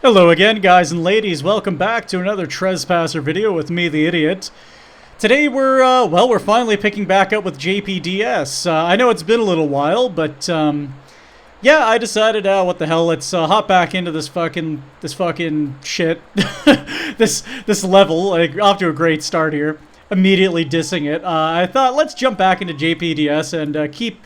Hello again, guys and ladies. Welcome back to another Trespasser video with me, the Idiot. Today we're finally picking back up with JPDS. I know it's been a little while, but yeah, I decided, what the hell? Let's hop back into this fucking shit, this level. Like, off to a great start here. Immediately dissing it. I thought let's jump back into JPDS and keep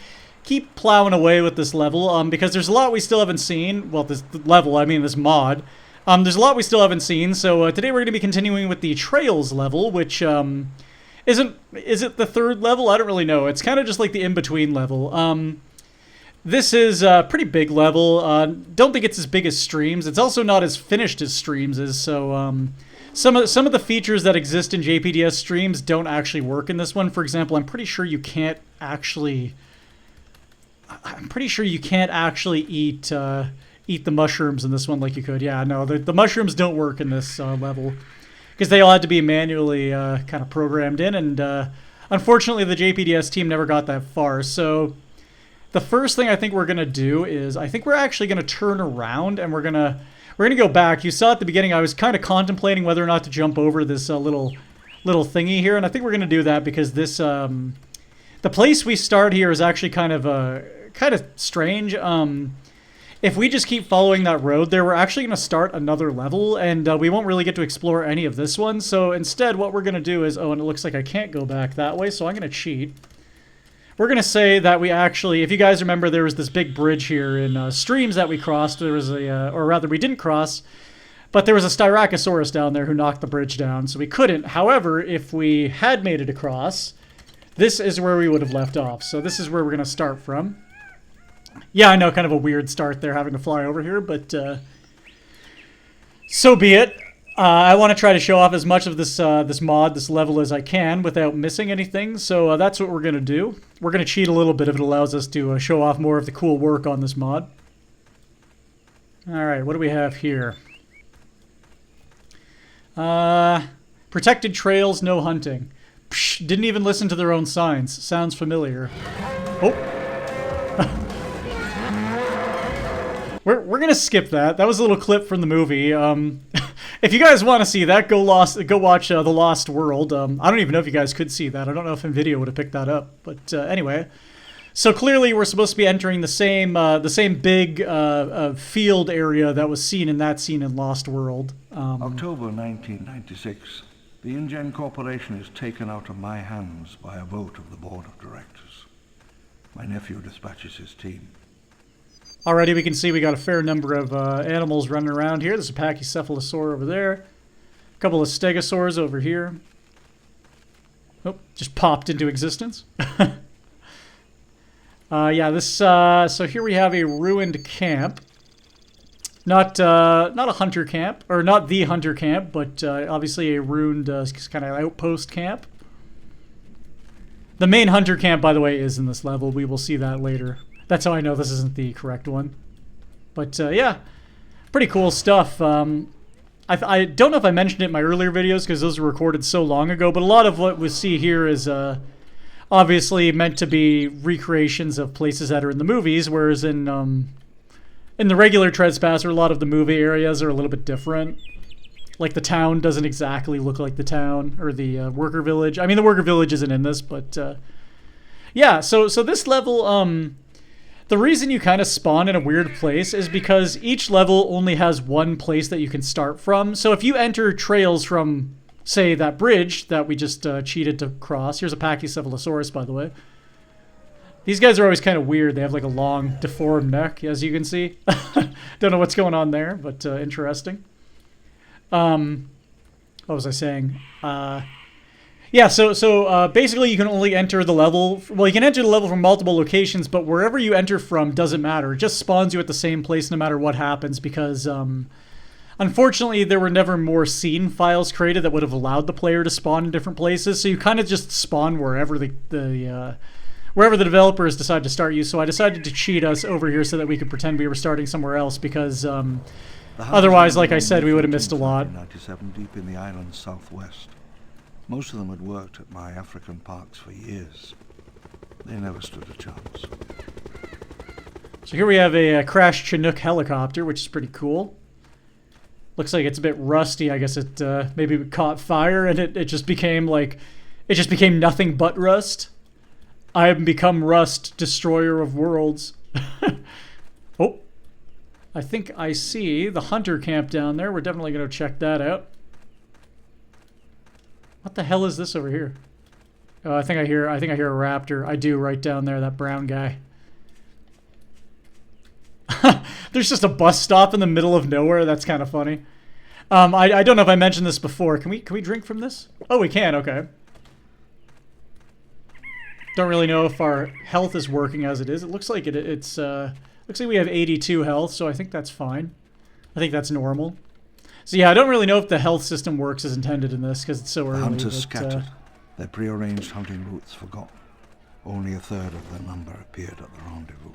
plowing away with this level, because there's a lot we still haven't seen. Well, this level, I mean this mod. There's a lot we still haven't seen, so today we're going to be continuing with the Trails level, which is it the third level? I don't really know. It's kind of just like the in-between level. This is a pretty big level. Don't think it's as big as Streams. It's also not as finished as Streams is, so some of the features that exist in JPDS Streams don't actually work in this one. For example, I'm pretty sure you can't actually eat the mushrooms in this one like you could. Yeah, no, the mushrooms don't work in this level because they all had to be manually kind of programmed in, and unfortunately the JPDS team never got that far. So the first thing I think we're gonna do is I think we're actually gonna turn around and we're gonna go back. You saw at the beginning I was kind of contemplating whether or not to jump over this little thingy here, and I think we're gonna do that because this the place we start here is actually kind of strange. If we just keep following that road there, we're actually going to start another level, and we won't really get to explore any of this one. So instead, what we're going to do is, and it looks like I can't go back that way, so I'm going to cheat. We're going to say that we actually, if you guys remember, there was this big bridge here in Streams that we crossed. There was or rather, we didn't cross, but there was a Styracosaurus down there who knocked the bridge down, so we couldn't. However, if we had made it across, this is where we would have left off. So this is where we're going to start from. Yeah, I know, kind of a weird start there having to fly over here, but so be it. I want to try to show off as much of this this level as I can without missing anything, so that's what we're going to do. We're going to cheat a little bit if it allows us to show off more of the cool work on this mod. Alright, what do we have here? Protected trails, no hunting. Psh, didn't even listen to their own signs. Sounds familiar. Oh. We're gonna skip that. That was a little clip from the movie. If you guys want to see that, go watch The Lost World. I don't even know if you guys could see that. I don't know if NVIDIA would have picked that up. But anyway, so clearly we're supposed to be entering the same big field area that was seen in that scene in Lost World. October 1996. The InGen Corporation is taken out of my hands by a vote of the board of directors. My nephew dispatches his team. Already we can see we got a fair number of animals running around here. There's a Pachycephalosaur over there. A couple of Stegosaurs over here. Oh, just popped into existence. Yeah, this. So here we have a ruined camp. Not a hunter camp, or not the hunter camp, but obviously a ruined kind of outpost camp. The main hunter camp, by the way, is in this level. We will see that later. That's how I know this isn't the correct one. But yeah, pretty cool stuff. I don't know if I mentioned it in my earlier videos because those were recorded so long ago, but a lot of what we see here is obviously meant to be recreations of places that are in the movies, whereas in the regular Trespasser, a lot of the movie areas are a little bit different. Like the town doesn't exactly look like the town, or the worker village. I mean, the worker village isn't in this, but yeah. So this level, the reason you kind of spawn in a weird place is because each level only has one place that you can start from. So if you enter trails from, say, that bridge that we just cheated to cross. Here's a Pachycephalosaurus, by the way. These guys are always kind of weird. They have like a long, deformed neck, as you can see. Don't know what's going on there, but interesting. What was I saying? Yeah, so basically you can only enter the level. Well, you can enter the level from multiple locations, but wherever you enter from doesn't matter. It just spawns you at the same place no matter what happens because, unfortunately, there were never more scene files created that would have allowed the player to spawn in different places. So you kind of just spawn wherever wherever the developers decide to start you. So I decided to cheat us over here so that we could pretend we were starting somewhere else because otherwise, like I said, we would have missed a lot. 97 deep in the island's southwest. Most of them had worked at my African parks for years. They never stood a chance. So here we have a crashed Chinook helicopter, which is pretty cool. Looks like it's a bit rusty. I guess it maybe caught fire and it just became like, it just became nothing but rust. I have become Rust, destroyer of worlds. Oh, I think I see the hunter camp down there. We're definitely going to check that out. What the hell is this over here? Oh, I think I hear a raptor. I do, right down there, that brown guy. There's just a bus stop in the middle of nowhere. That's kind of funny. I don't know if I mentioned this before. Can we drink from this? Oh, we can. Okay. Don't really know if our health is working as it is. It looks like it's looks like we have 82 health, so I think that's fine. I think that's normal. So yeah, I don't really know if the health system works as intended in this because it's so early. The hunters scattered. Their prearranged hunting routes forgotten. Only a third of their number appeared at the rendezvous.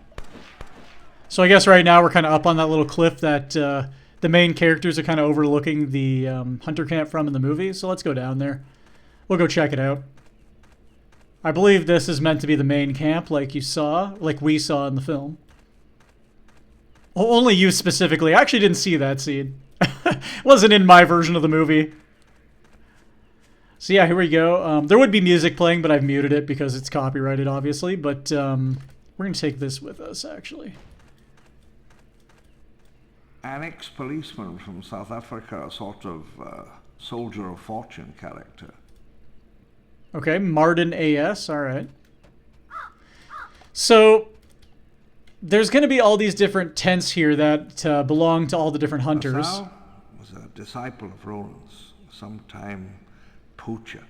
So I guess right now we're kind of up on that little cliff that the main characters are kind of overlooking the hunter camp from in the movie. So let's go down there. We'll go check it out. I believe this is meant to be the main camp, like we saw in the film. Only you specifically. I actually didn't see that scene. Wasn't in my version of the movie. So yeah, here we go. There would be music playing, but I've muted it because it's copyrighted, obviously. But we're going to take this with us, actually. An ex-policeman from South Africa, a sort of soldier of fortune character. Okay, Martin A.S., all right. So, there's going to be all these different tents here that belong to all the different hunters. Marcel was a disciple of Roland's, sometime poacher.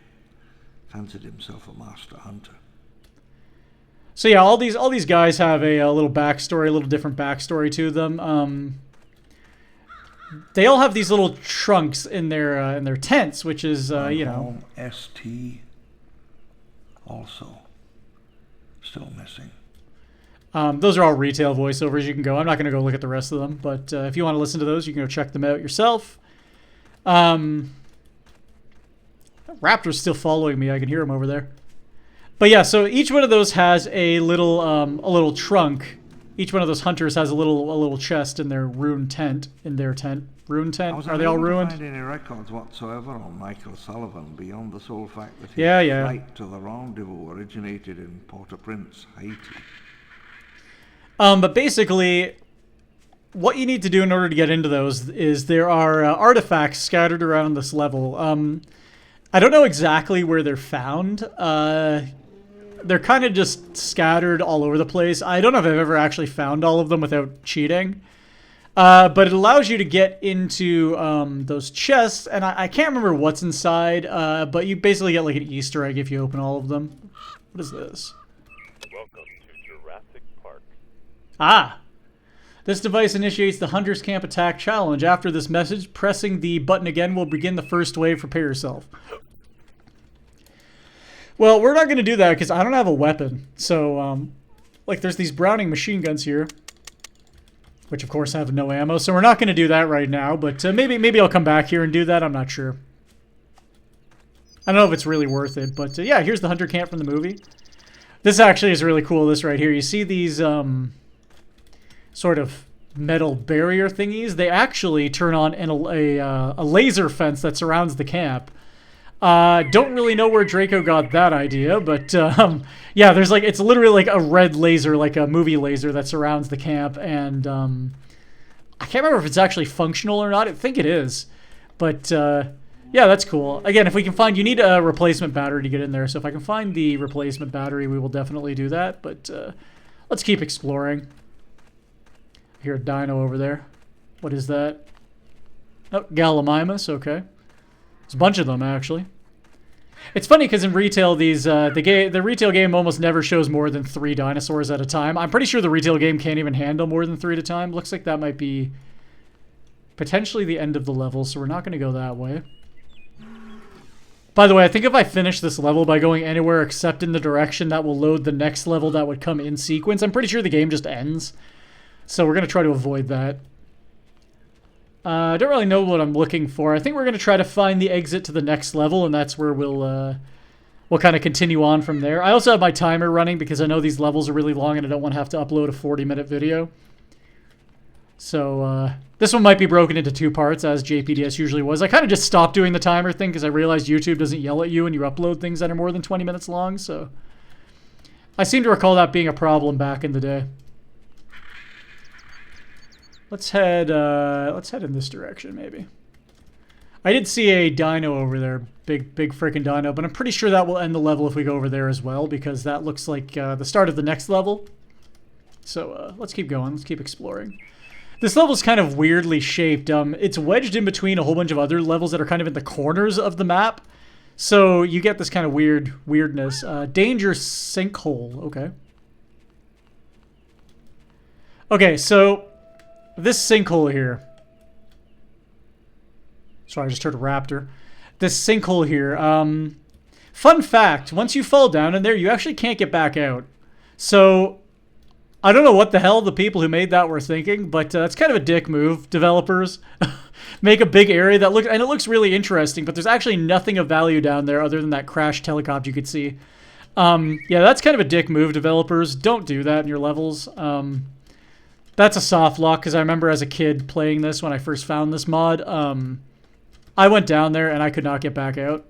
Fancied himself a master hunter. So yeah, all these guys have a little backstory, a little different backstory to them. They all have these little trunks in their tents, which is you know. ST also still missing. Those are all retail voiceovers. You can go. I'm not going to go look at the rest of them, but if you want to listen to those, you can go check them out yourself. Raptor's still following me. I can hear him over there. But yeah, so each one of those has a little trunk. Each one of those hunters has a little chest in their ruined tent. Ruined tent? Are they all ruined? I didn't find any records whatsoever on Michael Sullivan beyond the sole fact that his flight to the rendezvous originated in Port-au-Prince, Haiti. But basically, what you need to do in order to get into those is there are artifacts scattered around this level. I don't know exactly where they're found. They're kind of just scattered all over the place. I don't know if I've ever actually found all of them without cheating. But it allows you to get into those chests, and I can't remember what's inside, but you basically get like an Easter egg if you open all of them. What is this? Welcome to Jurassic Park. Ah! This device initiates the Hunters Camp Attack Challenge. After this message, pressing the button again will begin the first wave. Prepare yourself. Well, we're not going to do that because I don't have a weapon. So, like, there's these Browning machine guns here, which, of course, have no ammo. So we're not going to do that right now. But maybe I'll come back here and do that. I'm not sure. I don't know if it's really worth it. But, yeah, here's the Hunter Camp from the movie. This actually is really cool, this right here. You see these sort of metal barrier thingies? They actually turn on a laser fence that surrounds the camp. Don't really know where Draco got that idea, but yeah, there's like, it's literally like a red laser, like a movie laser that surrounds the camp, and I can't remember if it's actually functional or not. I think it is, but yeah, that's cool. Again, if we can find, you need a replacement battery to get in there, so if I can find the replacement battery, we will definitely do that, but let's keep exploring. I hear a dino over there. What is that? Oh, Gallimimus, okay. There's a bunch of them, actually. It's funny because in retail, the retail game almost never shows more than 3 dinosaurs at a time. I'm pretty sure the retail game can't even handle more than 3 at a time. Looks like that might be potentially the end of the level, so we're not going to go that way. By the way, I think if I finish this level by going anywhere except in the direction that will load the next level that would come in sequence, I'm pretty sure the game just ends. So we're going to try to avoid that. I don't really know what I'm looking for. I think we're going to try to find the exit to the next level, and that's where we'll kind of continue on from there. I also have my timer running because I know these levels are really long and I don't want to have to upload a 40-minute video. So this one might be broken into 2 parts, as JPDS usually was. I kind of just stopped doing the timer thing because I realized YouTube doesn't yell at you when you upload things that are more than 20 minutes long. So I seem to recall that being a problem back in the day. Let's head in this direction, maybe. I did see a dino over there, big freaking dino, but I'm pretty sure that will end the level if we go over there as well, because that looks like the start of the next level. So let's keep going. Let's keep exploring. This level's kind of weirdly shaped. It's wedged in between a whole bunch of other levels that are kind of in the corners of the map. So you get this kind of weirdness. Danger sinkhole. Okay. Okay, so this sinkhole here. Sorry, I just heard a raptor. This sinkhole here. Fun fact, once you fall down in there, you actually can't get back out. So I don't know what the hell the people who made that were thinking, but it's kind of a dick move. Developers make a big area that looks, and it looks really interesting, but there's actually nothing of value down there other than that crashed helicopter you could see. Yeah, that's kind of a dick move, developers. Don't do that in your levels. That's a soft lock, because I remember as a kid playing this when I first found this mod. I went down there and I could not get back out.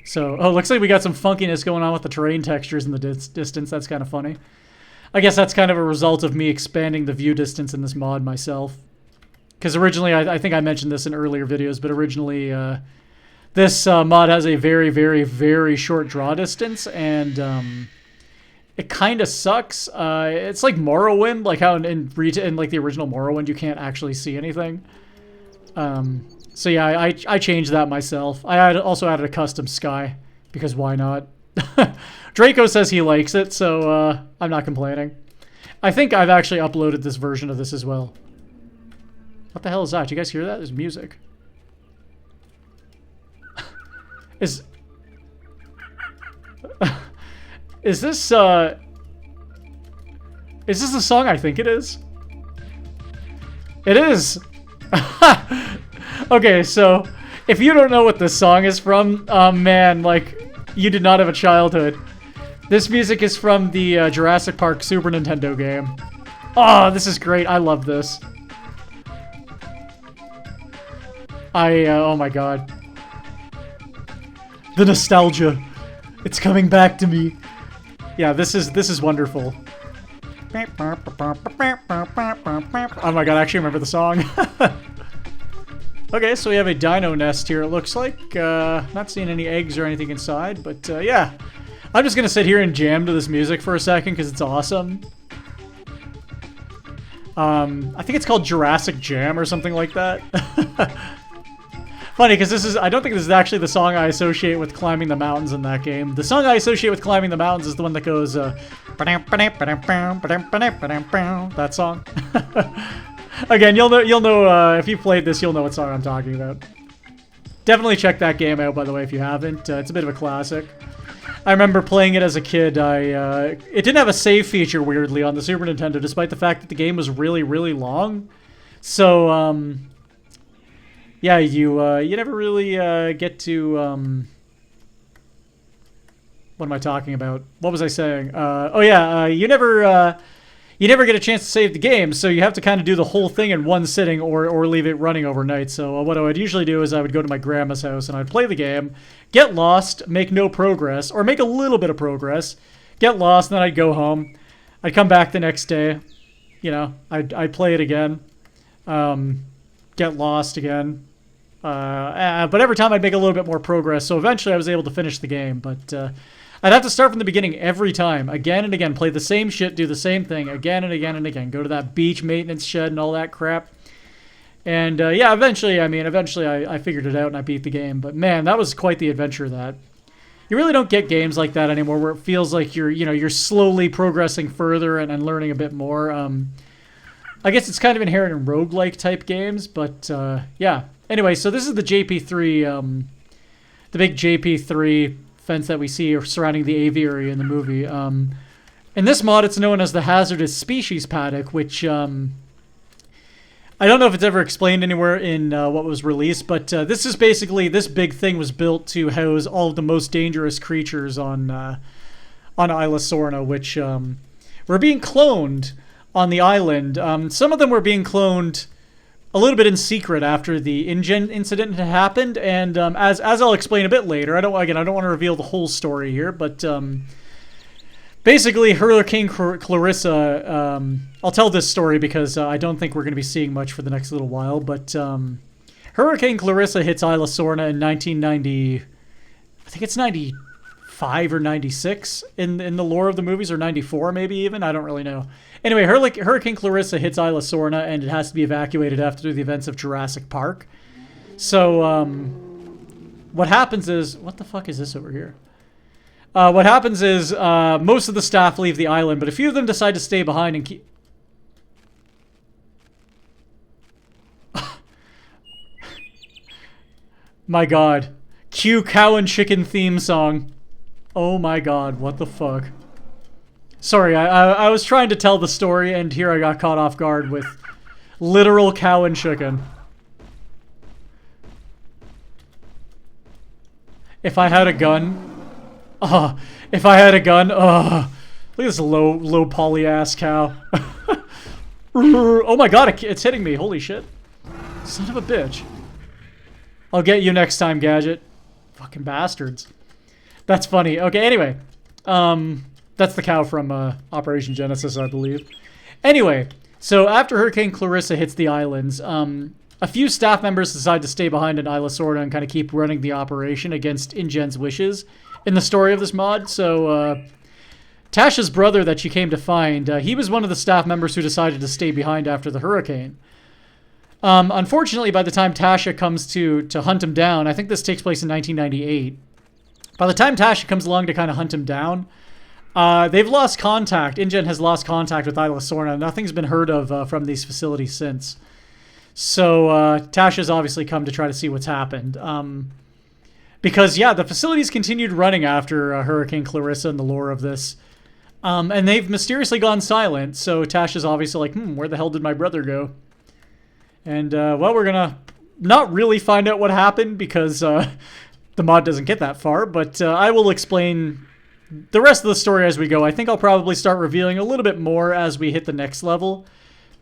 So, oh, looks like we got some funkiness going on with the terrain textures in the distance. That's kind of funny. I guess that's kind of a result of me expanding the view distance in this mod myself. Because originally, I think I mentioned this in earlier videos, but originally this mod has a very short draw distance, and it kind of sucks. It's like Morrowind, like how in like the original Morrowind you can't actually see anything. So yeah, I changed that myself. I also added a custom sky, because why not? Draco says he likes it, so I'm not complaining. I think I've actually uploaded this version of this as well. What the hell is that? Do you guys hear that? There's music. Is this the song I think it is? It is! Okay, so if you don't know what this song is from, man, like, you did not have a childhood. This music is from the Jurassic Park Super Nintendo game. Oh, this is great. I love this. Oh my god. The nostalgia. It's coming back to me. Yeah, this is wonderful. Oh my god, I actually remember the song. Okay, so we have a dino nest here, it looks like. Not seeing any eggs or anything inside, but yeah. I'm just gonna sit here and jam to this music for a second because it's awesome. I think it's called Jurassic Jam or something like that. Funny, because I don't think this is actually the song I associate with climbing the mountains in that game. The song I associate with climbing the mountains is the one that goes, that song. Again, you'll know if you played this, you'll know what song I'm talking about. Definitely check that game out, by the way, if you haven't. It's a bit of a classic. I remember playing it as a kid. It didn't have a save feature, weirdly, on the Super Nintendo, despite the fact that the game was really long. So, yeah, you never really get to... what am I talking about? What was I saying? Oh yeah, you never get a chance to save the game, so you have to kind of do the whole thing in one sitting or leave it running overnight. So what I would usually do is I would go to my grandma's house and I'd play the game, get lost, make no progress, or make a little bit of progress, get lost, and then I'd go home. I'd come back the next day, you know, I'd play it again, get lost again. But every time I'd make a little bit more progress, so eventually I was able to finish the game, but I'd have to start from the beginning every time, again and again, play the same shit, do the same thing, again and again and again, go to that beach maintenance shed and all that crap. And yeah, eventually I figured it out and I beat the game, but man, that was quite the adventure. That you really don't get games like that anymore, where it feels like you're slowly progressing further and learning a bit more. I guess it's kind of inherent in roguelike type games, but yeah. Anyway, so this is the JP3, the big JP3 fence that we see surrounding the aviary in the movie. In this mod, it's known as the Hazardous Species Paddock, which I don't know if it's ever explained anywhere in what was released, but this is basically, this big thing was built to house all of the most dangerous creatures on Isla Sorna, which were being cloned on the island. Some of them were being cloned a little bit in secret after the InGen incident had happened, and as I'll explain a bit later, I don't want to reveal the whole story here, but basically Hurricane Clarissa, I'll tell this story because I don't think we're going to be seeing much for the next little while, but Hurricane Clarissa hits Isla Sorna in 1990, I think it's 95 or 96 in the lore of the movies, or 94 maybe even, I don't really know. Anyway, Hurricane Clarissa hits Isla Sorna, and it has to be evacuated after the events of Jurassic Park. So, what happens is... What the fuck is this over here? What happens is, most of the staff leave the island, but a few of them decide to stay behind and keep... My god. Cue cow and chicken theme song. Oh my god, what the fuck. Sorry, I was trying to tell the story, and here I got caught off guard with literal cow and chicken. If I had a gun... if I had a gun... look at this low poly-ass cow. Oh my god, it's hitting me. Holy shit. Son of a bitch. I'll get you next time, Gadget. Fucking bastards. That's funny. Okay, anyway. That's the cow from Operation Genesis, I believe. Anyway, so after Hurricane Clarissa hits the islands, a few staff members decide to stay behind in Isla Sorna and kind of keep running the operation against InGen's wishes in the story of this mod. So Tasha's brother that she came to find, he was one of the staff members who decided to stay behind after the hurricane. Unfortunately, by the time Tasha comes to hunt him down, I think this takes place in 1998. By the time Tasha comes along to kind of hunt him down, they've lost contact. InGen has lost contact with Isla Sorna. Nothing's been heard of from these facilities since. So Tasha's obviously come to try to see what's happened. Because, yeah, the facilities continued running after Hurricane Clarissa and the lore of this. And they've mysteriously gone silent. So Tasha's obviously like, where the hell did my brother go? And, well, we're going to not really find out what happened because the mod doesn't get that far. But I will explain the rest of the story as we go. I think I'll probably start revealing a little bit more as we hit the next level.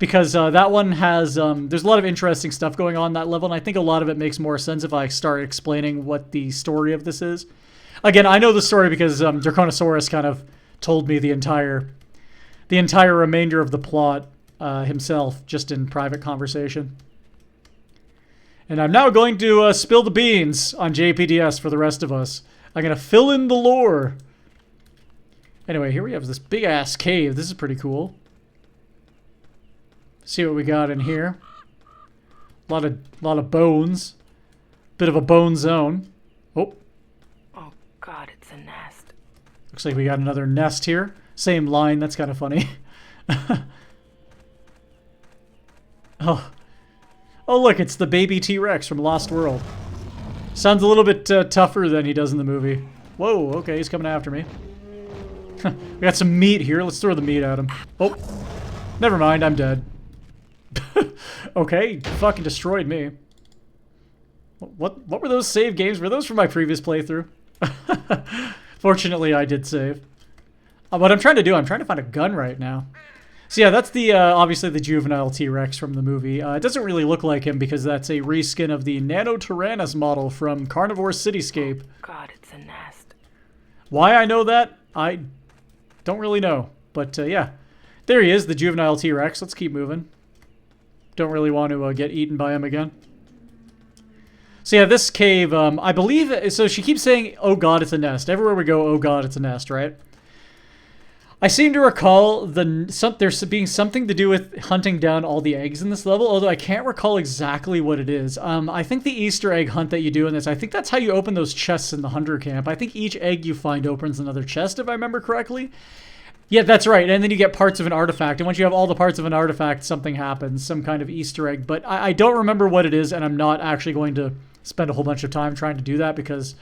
Because that one has, there's a lot of interesting stuff going on that level, and I think a lot of it makes more sense if I start explaining what the story of this is. Again, I know the story because Draconisaurus kind of told me the entire remainder of the plot himself, just in private conversation. And I'm now going to spill the beans on JPDS for the rest of us. I'm going to fill in the lore. Anyway, here we have this big-ass cave. This is pretty cool. See what we got in here. A lot of bones. Bit of a bone zone. Oh. Oh god, it's a nest. Looks like we got another nest here. Same line, that's kind of funny. Oh. Oh look, it's the baby T-Rex from Lost World. Sounds a little bit tougher than he does in the movie. Whoa, okay, he's coming after me. We got some meat here, let's throw the meat at him. Oh. Never mind, I'm dead. Okay, fucking destroyed me. What were those save games? Were those from my previous playthrough? Fortunately, I did save. What I'm trying to do, I'm trying to find a gun right now. So yeah, that's the obviously the juvenile T-Rex from the movie. It doesn't really look like him because that's a reskin of the Nano-Tyrannus model from Carnivore Cityscape. Oh god, it's a nest. Why I know that, I don't really know. But yeah, there he is, the juvenile T-Rex. Let's keep moving. Don't really want to get eaten by him again. So yeah, this cave, I believe, so she keeps saying, oh god, it's a nest. Everywhere we go, oh god, it's a nest, right? I seem to recall there being something to do with hunting down all the eggs in this level, although I can't recall exactly what it is. I think the Easter egg hunt that you do in this, I think that's how you open those chests in the Hunter Camp. I think each egg you find opens another chest, if I remember correctly. Yeah, that's right. And then you get parts of an artifact. And once you have all the parts of an artifact, something happens, some kind of Easter egg. But I don't remember what it is, and I'm not actually going to spend a whole bunch of time trying to do that because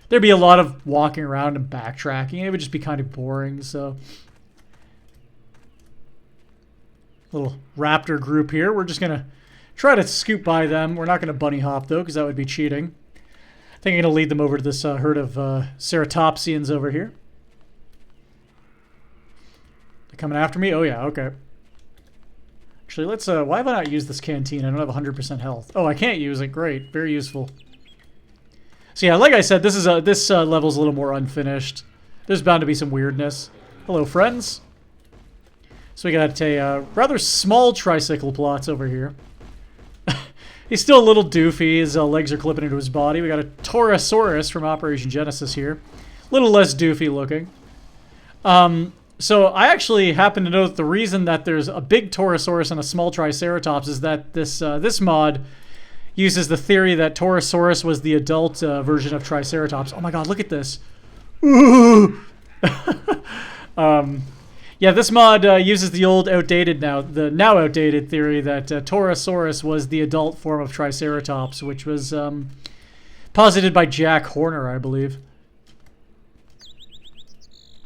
there'd be a lot of walking around and backtracking. It would just be kind of boring, so... Little raptor group here. We're just going to try to scoot by them. We're not going to bunny hop, though, because that would be cheating. I think I'm going to lead them over to this herd of ceratopsians over here. Coming after me? Oh, yeah, okay. Actually, let's, why have I not used this canteen? I don't have 100% health. Oh, I can't use it. Great. Very useful. So yeah, like I said, this level's a little more unfinished. There's bound to be some weirdness. Hello, friends. So we got a rather small tricycle plot over here. He's still a little doofy. His legs are clipping into his body. We got a Torosaurus from Operation Genesis here. A little less doofy looking. So I actually happen to know that the reason that there's a big Torosaurus and a small Triceratops is that this mod uses the theory that Torosaurus was the adult version of Triceratops. Oh my god, look at this. Ooh. Yeah, this mod uses the now outdated theory that Torosaurus was the adult form of Triceratops, which was posited by Jack Horner, I believe.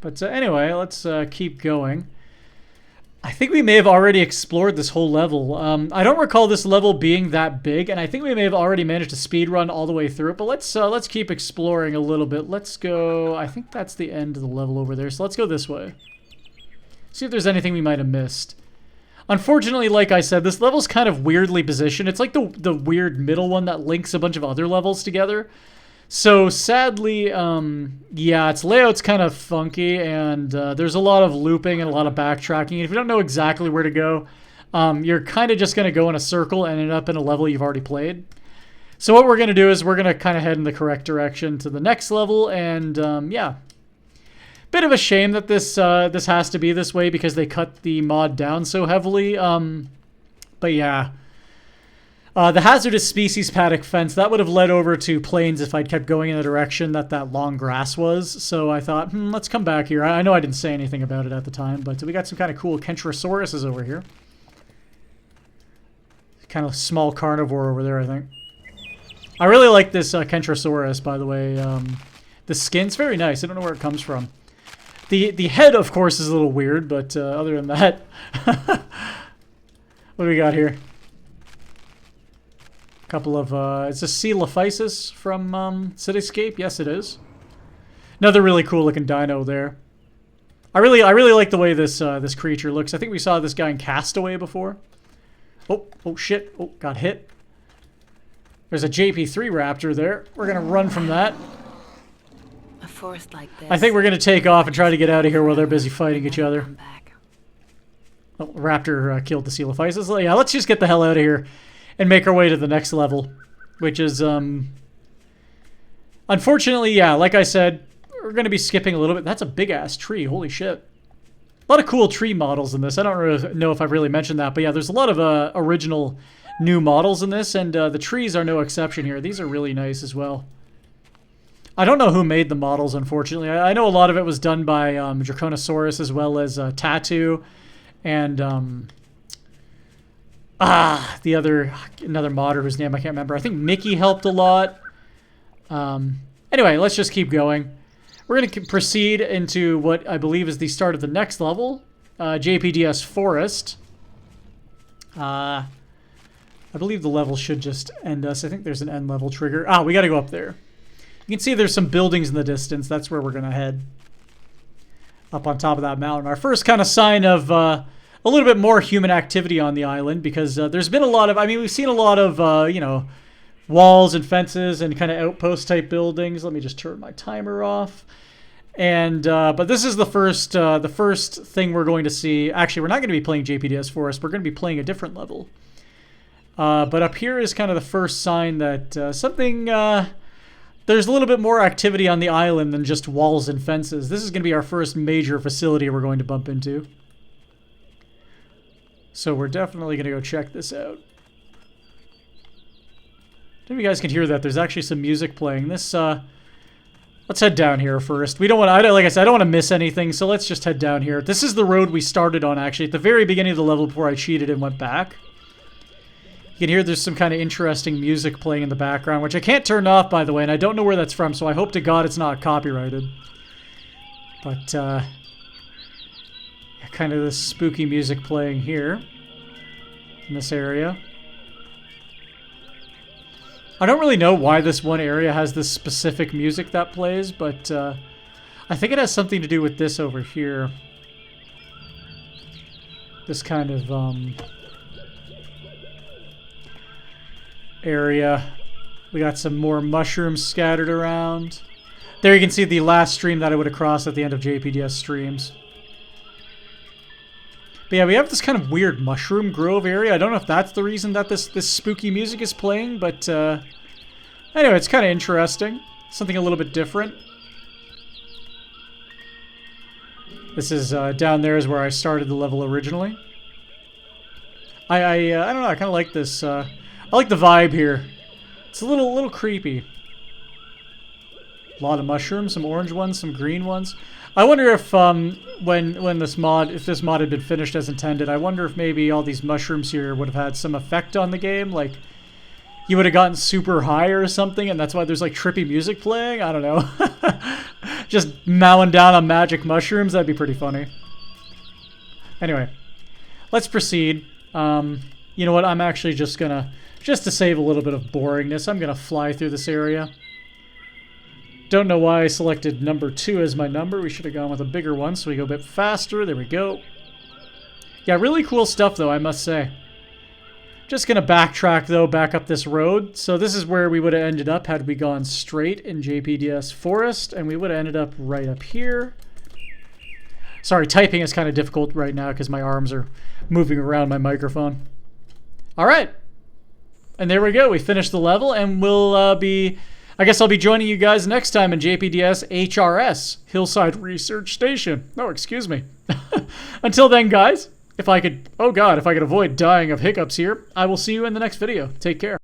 But anyway, let's keep going. I think we may have already explored this whole level. I don't recall this level being that big, and I think we may have already managed to speedrun all the way through it, but let's keep exploring a little bit. Let's go... I think that's the end of the level over there, so let's go this way. See if there's anything we might have missed. Unfortunately, like I said, this level's kind of weirdly positioned. It's like the weird middle one that links a bunch of other levels together. So sadly, yeah, its layout's kind of funky, and there's a lot of looping and a lot of backtracking. If you don't know exactly where to go, you're kind of just going to go in a circle and end up in a level you've already played. So what we're going to do is we're going to kind of head in the correct direction to the next level, and yeah. Bit of a shame that this has to be this way because they cut the mod down so heavily. But yeah. The hazardous species paddock fence, that would have led over to plains if I'd kept going in the direction that long grass was. So I thought, let's come back here. I know I didn't say anything about it at the time, but we got some kind of cool Kentrosauruses over here. Kind of small carnivore over there, I think. I really like this Kentrosaurus, by the way. The skin's very nice. I don't know where it comes from. The head, of course, is a little weird, but other than that... What do we got here? Couple of is this Coelophysis from Cityscape? Yes, it is. Another really cool looking dino there. I really like the way this this creature looks. I think we saw this guy in Castaway before. Oh shit! Oh, got hit. There's a JP3 raptor there. We're gonna run from that. A forest like this. I think we're gonna take off and try to get out of here while they're busy fighting each other. Oh, raptor killed the Coelophysis. Yeah, let's just get the hell out of here. And make our way to the next level, which is, unfortunately, yeah, like I said, we're going to be skipping a little bit. That's a big-ass tree. Holy shit. A lot of cool tree models in this. I don't really know if I've really mentioned that, but yeah, there's a lot of original new models in this, and the trees are no exception here. These are really nice as well. I don't know who made the models, unfortunately. I know a lot of it was done by Draconisaurus as well as Tattoo, and... another modder whose name I can't remember. I think Mickey helped a lot. Anyway, let's just keep going. We're going to proceed into what I believe is the start of the next level, JPDS Forest. I believe the level should just end us. I think there's an end level trigger. We got to go up there. You can see there's some buildings in the distance. That's where we're going to head. Up on top of that mountain. Our first kind of sign of... a little bit more human activity on the island because there's been a lot of, we've seen a lot of, you know, walls and fences and kind of outpost type buildings. Let me just turn my timer off. And, but this is the first thing we're going to see. Actually, we're not going to be playing JPDS Forest. We're going to be playing a different level. But up here is kind of the first sign that there's a little bit more activity on the island than just walls and fences. This is going to be our first major facility we're going to bump into. So we're definitely going to go check this out. If you guys can hear that, there's actually some music playing. This, let's head down here first. We don't want to, like I said, I don't want to miss anything, so let's just head down here. This is the road we started on, actually, at the very beginning of the level before I cheated and went back. You can hear there's some kind of interesting music playing in the background, which I can't turn off, by the way, and I don't know where that's from, so I hope to God it's not copyrighted. But, kind of this spooky music playing here in this area. I don't really know why this one area has this specific music that plays, but I think it has something to do with this over here. This kind of area. We got some more mushrooms scattered around. There you can see the last stream that I would have crossed at the end of JPDS streams. But yeah, we have this kind of weird mushroom grove area. I don't know if that's the reason that this spooky music is playing, but anyway, it's kind of interesting. Something a little bit different. This is down there is where I started the level originally. I don't know. I kind of like this. I like the vibe here. It's a little creepy. A lot of mushrooms, some orange ones, some green ones. I wonder if when this mod, if this mod had been finished as intended, I wonder if maybe all these mushrooms here would have had some effect on the game, like you would have gotten super high or something, and that's why there's like trippy music playing. I don't know. Just mowing down on magic mushrooms, that'd be pretty funny. Anyway, let's proceed. You know what? I'm actually just to save a little bit of boringness, I'm gonna fly through this area. Don't know why I selected number 2 as my number. We should have gone with a bigger one so we go a bit faster. There we go. Yeah, really cool stuff though, I must say. Just gonna backtrack though, back up this road. So this is where we would have ended up had we gone straight in JPDS Forest, and we would have ended up right up here. Sorry, typing is kind of difficult right now because my arms are moving around my microphone. Alright. And there we go, we finished the level, and we'll I guess I'll be joining you guys next time in JPDS HRS, Hillside Research Station. Oh, excuse me. Until then, guys, if I could avoid dying of hiccups here, I will see you in the next video. Take care.